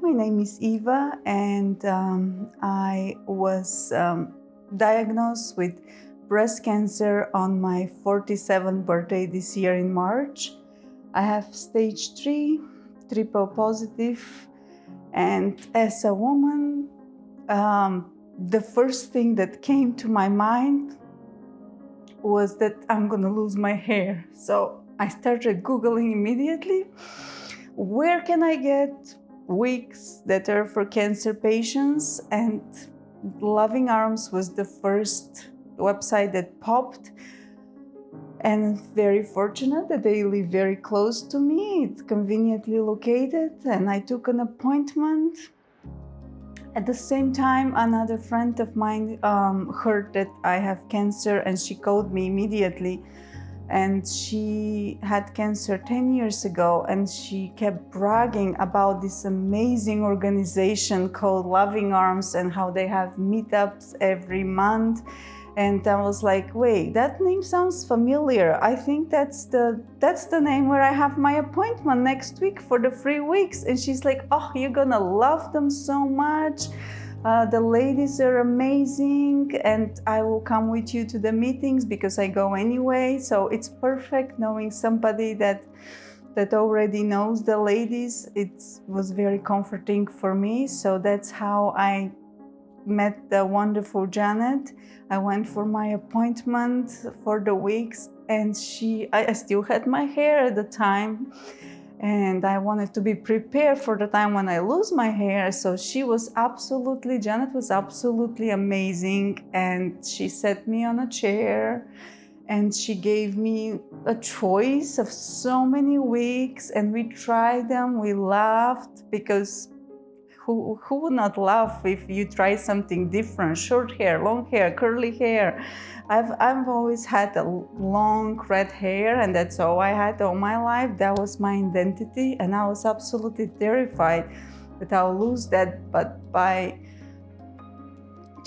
my name is Eva, and I was diagnosed with breast cancer on my 47th birthday this year in March. I have stage 3, triple positive, and as a woman, the first thing that came to my mind was that I'm gonna lose my hair. So I started Googling immediately. Where can I get wigs that are for cancer patients? And Loving Arms was the first website that popped. And very fortunate that they live very close to me. It's conveniently located, and I took an appointment. At the same time, another friend of mine heard that I have cancer, and she called me immediately. And she had cancer 10 years ago, and she kept bragging about this amazing organization called Loving Arms and how they have meetups every month. And I was like, wait, that name sounds familiar. I think that's the name where I have my appointment next week for the 3 weeks. And she's like, oh, you're gonna love them so much. The ladies are amazing, and I will come with you to the meetings because I go anyway. So it's perfect knowing somebody that already knows the ladies. It was very comforting for me. So that's how I met the wonderful Janet. I went for my appointment for the weeks, and I still had my hair at the time. And I wanted to be prepared for the time when I lose my hair. So Janet was absolutely amazing. And she set me on a chair, and she gave me a choice of so many wigs, and we tried them. We laughed because who would not laugh if you try something different? Short hair, long hair, curly hair. I've always had a long red hair, and that's all I had all my life. That was my identity, and I was absolutely terrified that I'll lose that. But by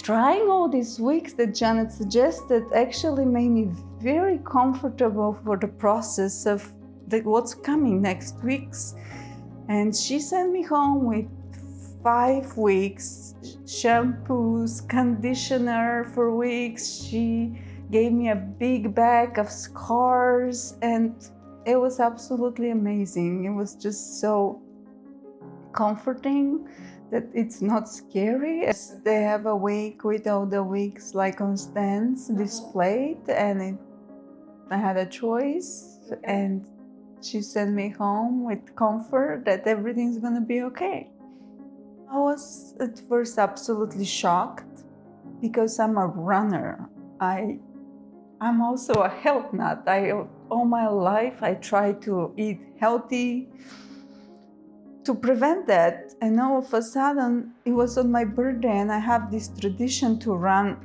trying all these wigs that Janet suggested actually made me very comfortable for the process of what's coming next weeks. And she sent me home with 5 wigs, shampoos, conditioner for wigs. She gave me a big bag of scars, and it was absolutely amazing. It was just so comforting that it's not scary. They have a wig with all the wigs like on stands displayed, and I had a choice, and she sent me home with comfort that everything's gonna be okay. I was at first absolutely shocked because I'm a runner. I'm also a health nut. All my life I try to eat healthy to prevent that. And all of a sudden it was on my birthday, and I have this tradition to run.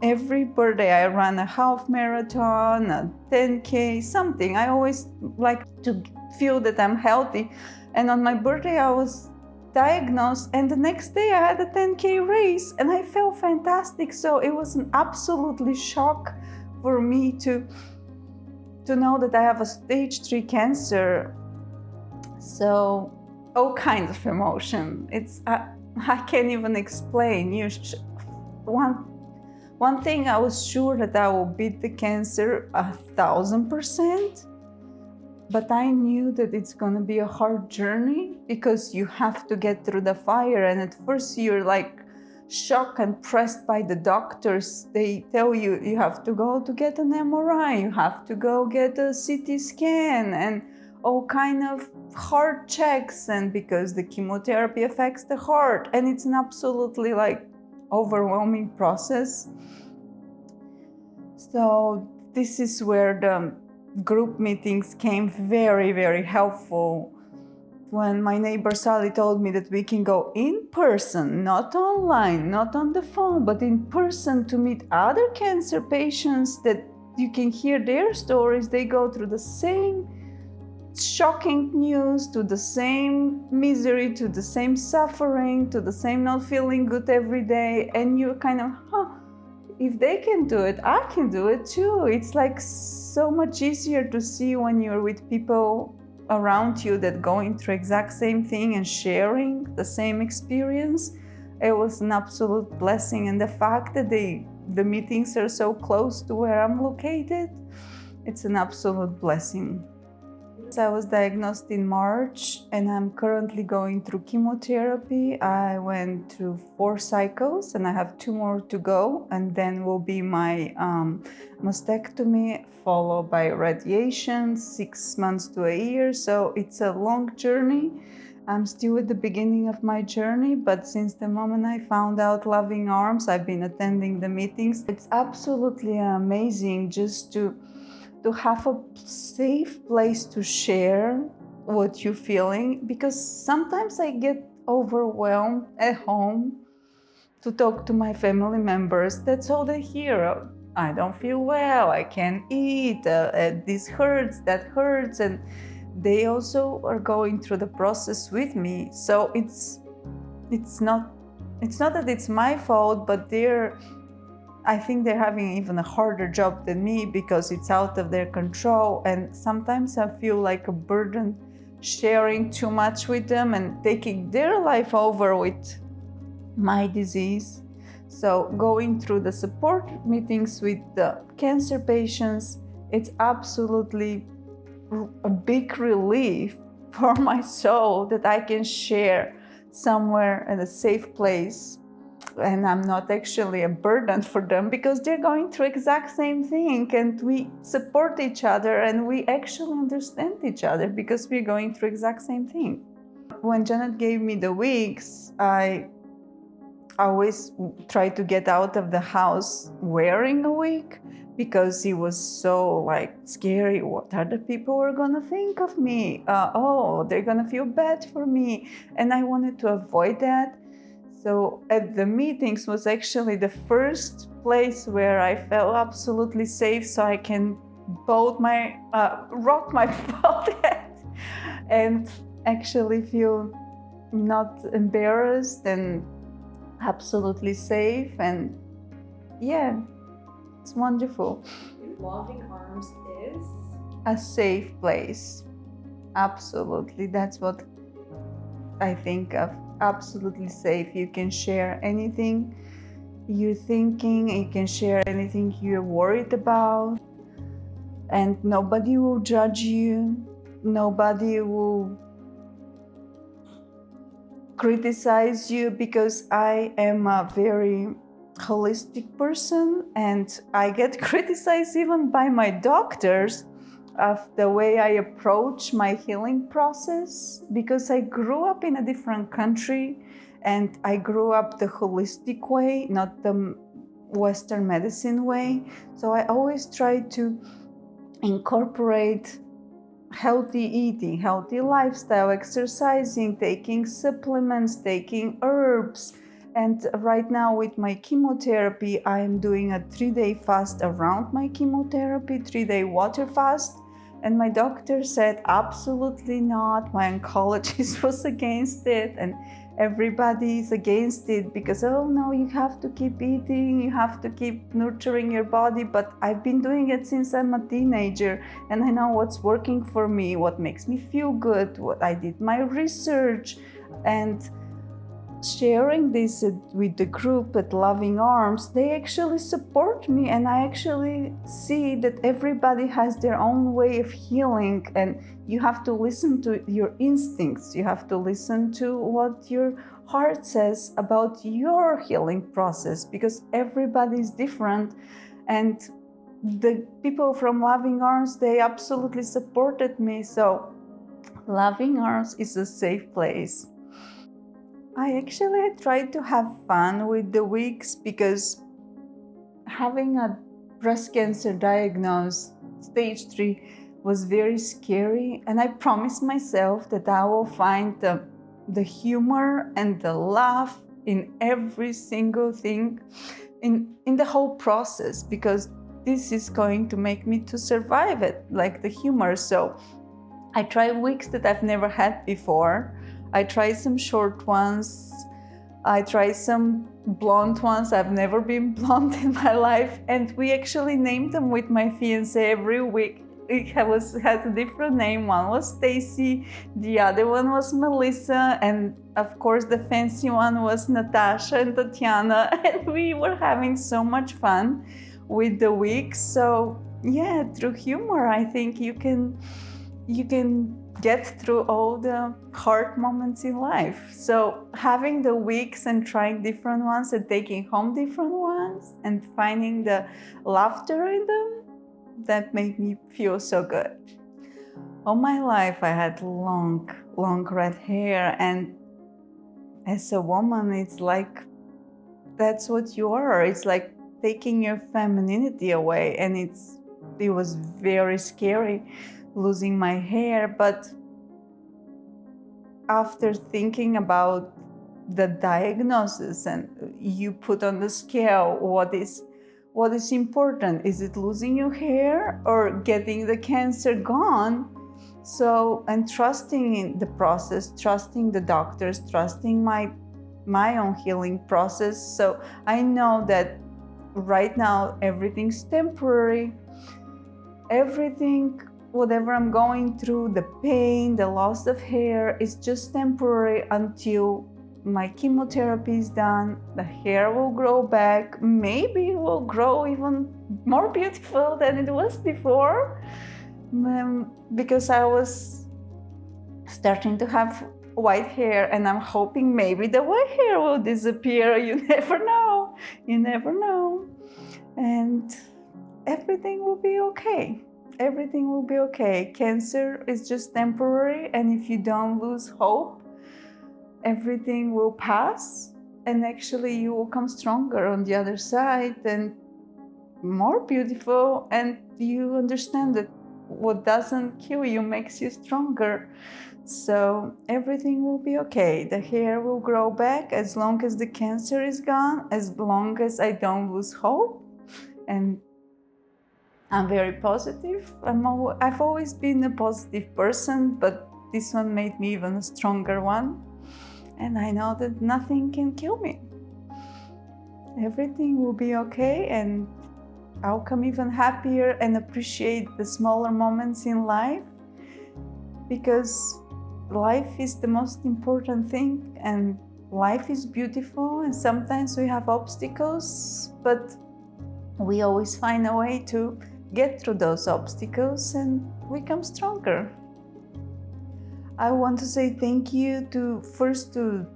Every birthday I run a half marathon, a 10K, something. I always like to feel that I'm healthy. And on my birthday I was diagnosed, and the next day I had a 10K race, and I felt fantastic. So it was an absolutely shock for me to know that I have a stage 3 cancer. So all kinds of emotion. I can't even explain. One thing, I was sure that I will beat the cancer 1,000%. But I knew that it's gonna be a hard journey because you have to get through the fire. And at first you're like shocked and pressed by the doctors. They tell you you have to go to get an MRI, you have to go get a CT scan, and all kind of heart checks. And because the chemotherapy affects the heart, and it's an absolutely like overwhelming process. So this is where the group meetings came very, very helpful. When my neighbor Sally told me that we can go in person, not online, not on the phone, but in person to meet other cancer patients, that you can hear their stories. They go through the same shocking news, to the same misery, to the same suffering, to the same not feeling good every day. And you're kind of, if they can do it, I can do it too. It's like so much easier to see when you're with people around you that going through exact same thing and sharing the same experience, it was an absolute blessing. And the fact that the meetings are so close to where I'm located, it's an absolute blessing. I was diagnosed in March and I'm currently going through chemotherapy. I went through 4 cycles and I have 2 more to go, and then will be my mastectomy followed by radiation, 6 months to a year. So it's a long journey. I'm still at the beginning of my journey, but since the moment I found out Loving Arms, I've been attending the meetings. It's absolutely amazing just to have a safe place to share what you're feeling, because sometimes I get overwhelmed at home to talk to my family members. That's all they hear. I don't feel well, I can't eat, this hurts, that hurts, and they also are going through the process with me. So it's not that it's my fault, but I think they're having even a harder job than me because it's out of their control. And sometimes I feel like a burden sharing too much with them and taking their life over with my disease. So going through the support meetings with the cancer patients, it's absolutely a big relief for my soul that I can share somewhere at a safe place. And I'm not actually a burden for them because they're going through exact same thing, and we support each other and we actually understand each other because we're going through exact same thing. When Janet gave me the wigs, I always tried to get out of the house wearing a wig because it was so scary. What are the people are gonna think of me? They're gonna feel bad for me, and I wanted to avoid that. So at the meetings was actually the first place where I felt absolutely safe, so I can rock my bald head and actually feel not embarrassed and absolutely safe. And yeah, it's wonderful. Loving Arms is a safe place. Absolutely, that's what I think of. Absolutely safe. You can share anything you're thinking, you can share anything you're worried about, and nobody will judge you, nobody will criticize you, because I am a very holistic person and I get criticized even by my doctors of the way I approach my healing process, because I grew up in a different country and I grew up the holistic way, not the Western medicine way. So I always try to incorporate healthy eating, healthy lifestyle, exercising, taking supplements, taking herbs. And right now with my chemotherapy, I am doing a 3-day fast around my chemotherapy, 3-day water fast. And my doctor said, absolutely not. My oncologist was against it, and everybody is against it because, oh no, you have to keep eating, you have to keep nurturing your body. But I've been doing it since I'm a teenager, and I know what's working for me, what makes me feel good, what I did my research. And sharing this with the group at Loving Arms, they actually support me, and I actually see that everybody has their own way of healing, and you have to listen to your instincts, you have to listen to what your heart says about your healing process, because everybody is different. And the people from Loving Arms, they absolutely supported me. So Loving Arms is a safe place. I actually tried to have fun with the weeks because having a breast cancer diagnosed stage 3 was very scary, and I promised myself that I will find the humor and the laugh in every single thing in the whole process, because this is going to make me to survive it, like the humor. So I tried wigs that I've never had before. I tried some short ones, I tried some blonde ones. I've never been blonde in my life, and we actually named them with my fiancé every week. had a different name. One was Stacy, the other one was Melissa, and of course the fancy one was Natasha and Tatiana. And we were having so much fun with the weeks. So yeah, through humor, I think you can get through all the hard moments in life. So having the weeks and trying different ones and taking home different ones and finding the laughter in them, that made me feel so good. All my life I had long red hair, and as a woman it's like that's what you are. It's like taking your femininity away, and it was very scary losing my hair. But after thinking about the diagnosis and you put on the scale what is important, is it losing your hair or getting the cancer gone? So, and trusting in the process, trusting the doctors, trusting my own healing process. So I know that right now everything's temporary. Everything, whatever I'm going through, the pain, the loss of hair, is just temporary until my chemotherapy is done. The hair will grow back. Maybe it will grow even more beautiful than it was before, because I was starting to have white hair, and I'm hoping maybe the white hair will disappear. You never know. You never know. And everything will be okay. Everything will be okay. Cancer is just temporary, and if you don't lose hope, everything will pass, and actually you will come stronger on the other side and more beautiful, and you understand that what doesn't kill you makes you stronger. So everything will be okay. The hair will grow back as long as the cancer is gone, as long as I don't lose hope. And I'm very positive. I've always been a positive person, but this one made me even a stronger one. And I know that nothing can kill me. Everything will be okay, and I'll come even happier and appreciate the smaller moments in life, because life is the most important thing, and life is beautiful, and sometimes we have obstacles, but we always find a way to get through those obstacles and become stronger. I want to say thank you first to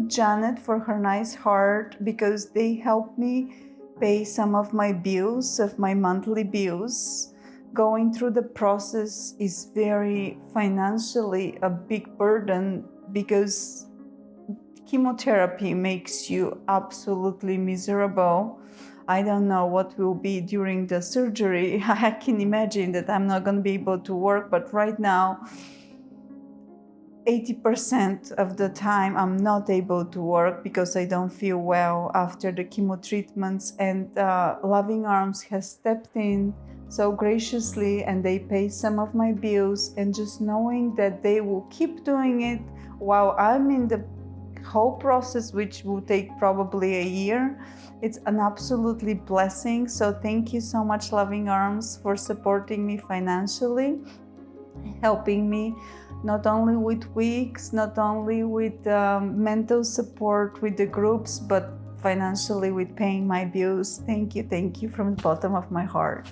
Janet for her nice heart, because they helped me pay some of my bills, of my monthly bills. Going through the process is very financially a big burden, because chemotherapy makes you absolutely miserable. I don't know what will be during the surgery. I can imagine that I'm not going to be able to work, but right now 80% of the time I'm not able to work because I don't feel well after the chemo treatments, and Loving Arms has stepped in so graciously, and they pay some of my bills, and just knowing that they will keep doing it while I'm in the whole process, which will take probably a year, it's an absolutely blessing. So thank you so much, Loving Arms, for supporting me financially, helping me not only with weeks, not only with mental support with the groups, but financially with paying my bills. Thank you from the bottom of my heart.